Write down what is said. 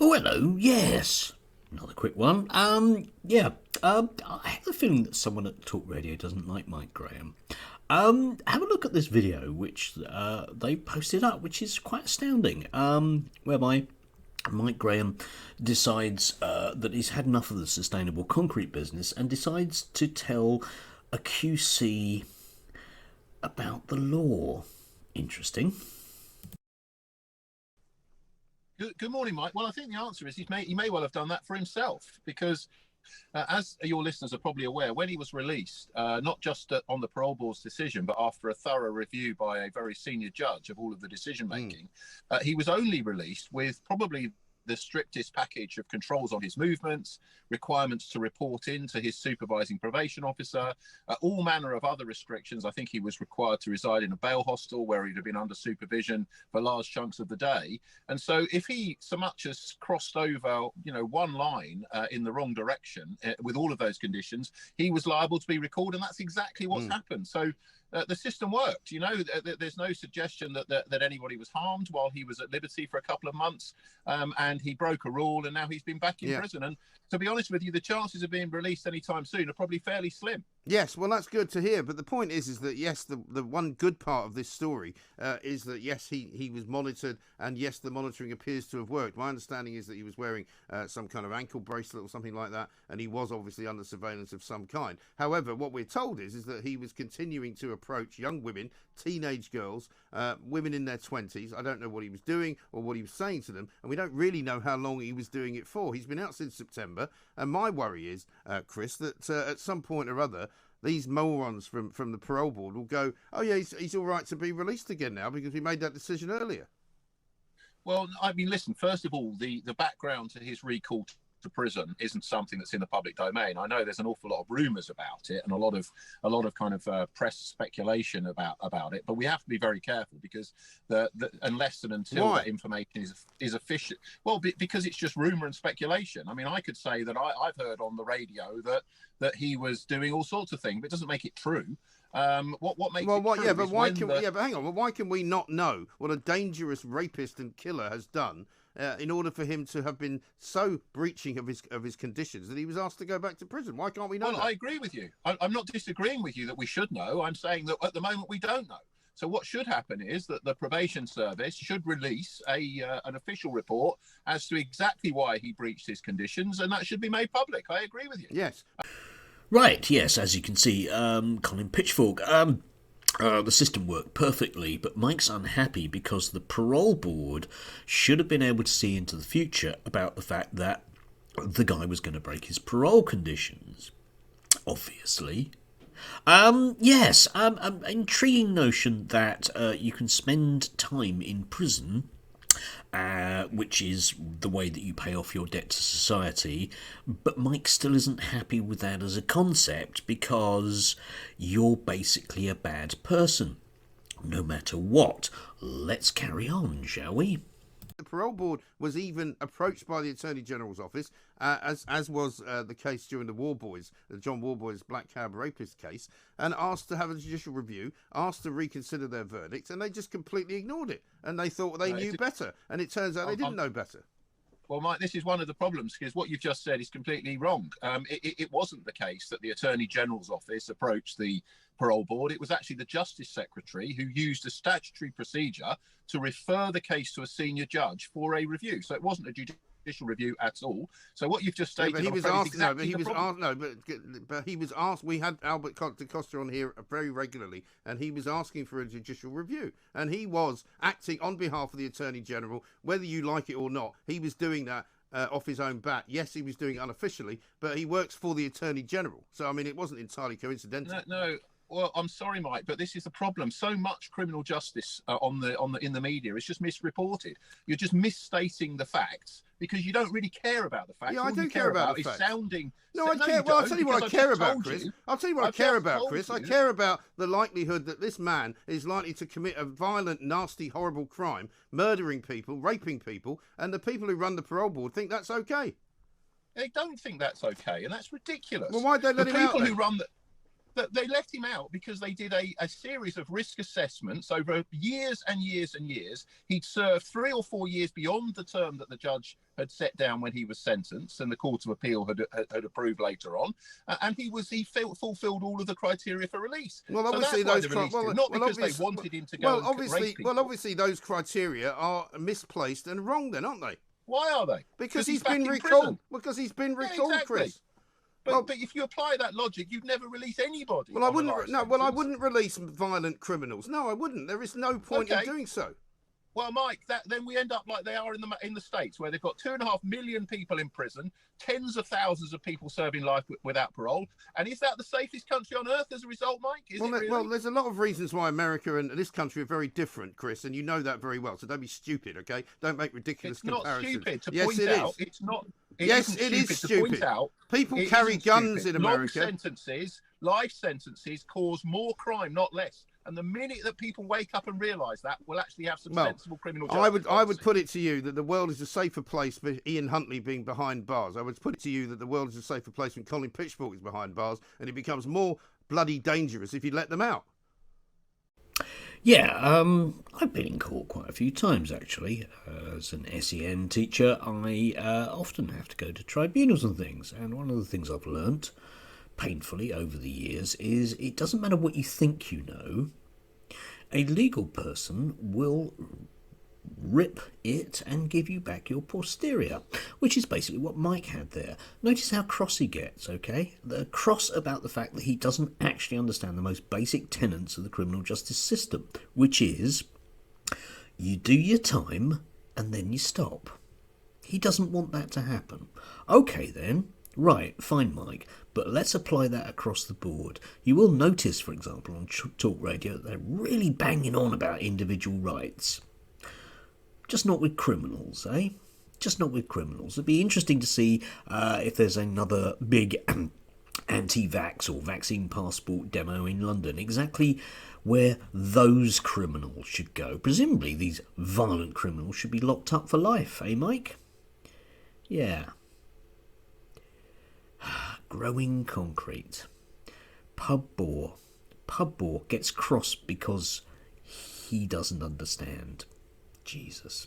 Oh, hello. Yes. Another quick one. I have a feeling that someone at Talk Radio doesn't like Mike Graham. Have a look at this video which they posted up, which is quite astounding. Whereby Mike Graham decides that he's had enough of the sustainable concrete business and decides to tell a QC about the law. Interesting. Good morning, Mike. Well, I think the answer is he may well have done that for himself because, as your listeners are probably aware, when he was released, not just on the parole board's decision, but after a thorough review by a very senior judge of all of the decision making, he was only released with probably the strictest package of controls on his movements, requirements to report in to his supervising probation officer, all manner of other restrictions. I think he was required to reside in a bail hostel where he'd have been under supervision for large chunks of the day. And so if he so much as crossed over, one line in the wrong direction with all of those conditions, he was liable to be recalled. And that's exactly what's happened. So the system worked. There's no suggestion that anybody was harmed while he was at liberty for a couple of months, and he broke a rule, and now he's been back in prison. And to be honest with you, the chances of being released anytime soon are probably fairly slim. Yes, well, that's good to hear. But the point is that, yes, the one good part of this story is that, yes, he was monitored, and, yes, the monitoring appears to have worked. My understanding is that he was wearing some kind of ankle bracelet or something like that, and he was obviously under surveillance of some kind. However, what we're told is that he was continuing to approach young women, teenage girls, women in their 20s. I don't know what he was doing or what he was saying to them, and we don't really know how long he was doing it for. He's been out since September, and my worry is, Chris, that at some point or other, these morons from the parole board will go, oh, yeah, he's all right to be released again now because we made that decision earlier. Well, I mean, listen, first of all, the background to his recall to prison isn't something that's in the public domain. I know there's an awful lot of rumours about it and a lot of kind of press speculation about it, but we have to be very careful because unless and until that information is official, because it's just rumour and speculation. I mean, I could say that I've heard on the radio that he was doing all sorts of things, but it doesn't make it true. What makes it true? Yeah, but hang on. Well, why can we not know what a dangerous rapist and killer has done in order for him to have been so breaching of his conditions that he was asked to go back to prison? Why can't we know? Well, I agree with you. I'm not disagreeing with you that we should know. I'm saying that at the moment we don't know. So what should happen is that the probation service should release an official report as to exactly why he breached his conditions, and that should be made public. I agree with you. Yes. Right, yes, as you can see, Colin Pitchfork, the system worked perfectly, but Mike's unhappy because the parole board should have been able to see into the future about the fact that the guy was going to break his parole conditions. Obviously. Yes, intriguing notion that you can spend time in prison, which is the way that you pay off your debt to society, but Mike still isn't happy with that as a concept because you're basically a bad person, no matter what. Let's carry on, shall we? The parole board was even approached by the Attorney General's office, as was the case during the John Warboys Black Cab rapist case, and asked to have a judicial review, asked to reconsider their verdict, and they just completely ignored it. And they thought they knew better, and it turns out they didn't know better. Well, Mike, this is one of the problems because what you've just said is completely wrong. It wasn't the case that the Attorney General's office approached the parole board. It was actually the Justice Secretary who used a statutory procedure to refer the case to a senior judge for a review. So it wasn't a judicial review at all. So what you've just stated, but he was asked. But he was asked. We had Albert DeCosta on here very regularly, and he was asking for a judicial review, and he was acting on behalf of the Attorney General, whether you like it or not. He was doing that off his own bat. Yes, he was doing it unofficially, but he works for the Attorney General. So I mean, it wasn't entirely coincidental. No. Well, I'm sorry, Mike, but this is the problem. So much criminal justice in the media is just misreported. You're just misstating the facts because you don't really care about the facts. Yeah, I do care about the facts. Sounding. No, I care. Well, I'll tell you what I care about, Chris. I'll tell you what I care about, Chris. I care about the likelihood that this man is likely to commit a violent, nasty, horrible crime, murdering people, raping people, and the people who run the parole board think that's okay. They don't think that's okay, and that's ridiculous. Well, why'd they let him out? The people who run the They left him out because they did a series of risk assessments over years and years and years. He'd served 3 or 4 years beyond the term that the judge had set down when he was sentenced, and the Court of Appeal had approved later on, and he fulfilled all of the criteria for release. Well, obviously so those not because they wanted him to go. Obviously those criteria are misplaced and wrong, then, aren't they? Why are they? Because he's been recalled. Because he's been recalled, exactly. Chris. But if you apply that logic, you'd never release anybody. Well, I wouldn't. No, well, I wouldn't release violent criminals. No, I wouldn't. There is no point in doing so. Well, Mike, then we end up like they are in the States, where they've got 2.5 million people in prison, tens of thousands of people serving life without parole. And is that the safest country on earth as a result, Mike? Well, there's a lot of reasons why America and this country are very different, Chris, and you know that very well. So don't be stupid, okay? Don't make ridiculous comparisons. It's not stupid to point out. It's not. Yes, it is stupid. To point out, people carry guns in America. Life sentences cause more crime, not less. And the minute that people wake up and realise that, we'll actually have some sensible criminal justice. I would put it to you that the world is a safer place for Ian Huntley being behind bars. I would put it to you that the world is a safer place when Colin Pitchfork is behind bars, and it becomes more bloody dangerous if you let them out. Yeah, I've been in court quite a few times, actually. As an SEN teacher, I often have to go to tribunals and things. And one of the things I've learnt painfully over the years is it doesn't matter what you think you know. A legal person will rip it and give you back your posterior, which is basically what Mike had there. Notice how cross he gets, okay? The cross about the fact that he doesn't actually understand the most basic tenets of the criminal justice system, which is you do your time and then you stop. He doesn't want that to happen. Okay then, right, fine Mike, but let's apply that across the board. You will notice, for example, on talk radio, that they're really banging on about individual rights. Just not with criminals, eh? Just not with criminals. It'd be interesting to see if there's another big anti-vax or vaccine passport demo in London, exactly where those criminals should go. Presumably these violent criminals should be locked up for life, eh, Mike? Yeah. Growing concrete. Pub bore. Pub bore gets cross because he doesn't understand. Jesus.